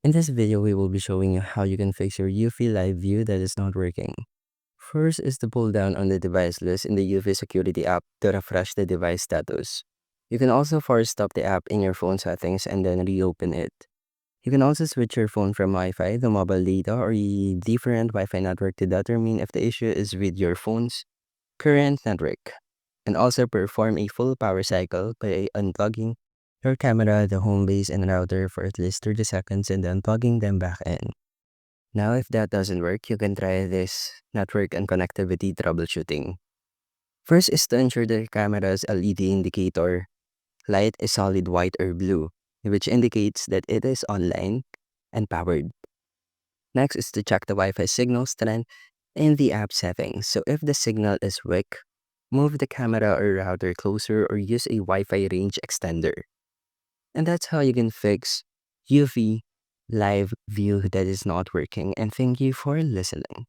In this video, we will be showing you how you can fix your Eufy live view that is not working. First is to pull down on the device list in the Eufy security app to refresh the device status. You can also force stop the app in your phone settings and then reopen it. You can also switch your phone from Wi-Fi to mobile data or a different Wi-Fi network to determine if the issue is with your phone's current network. And also perform a full power cycle by unplugging your camera, the home base, and router for at least 30 seconds and then plugging them back in. Now, if that doesn't work, you can try this network and connectivity troubleshooting. First is to ensure the camera's LED indicator light is solid white or blue, which indicates that it is online and powered. Next is to check the Wi-Fi signal strength in the app settings. So if the signal is weak, move the camera or router closer or use a Wi-Fi range extender. And that's how you can fix UV live view that is not working. And thank you for listening.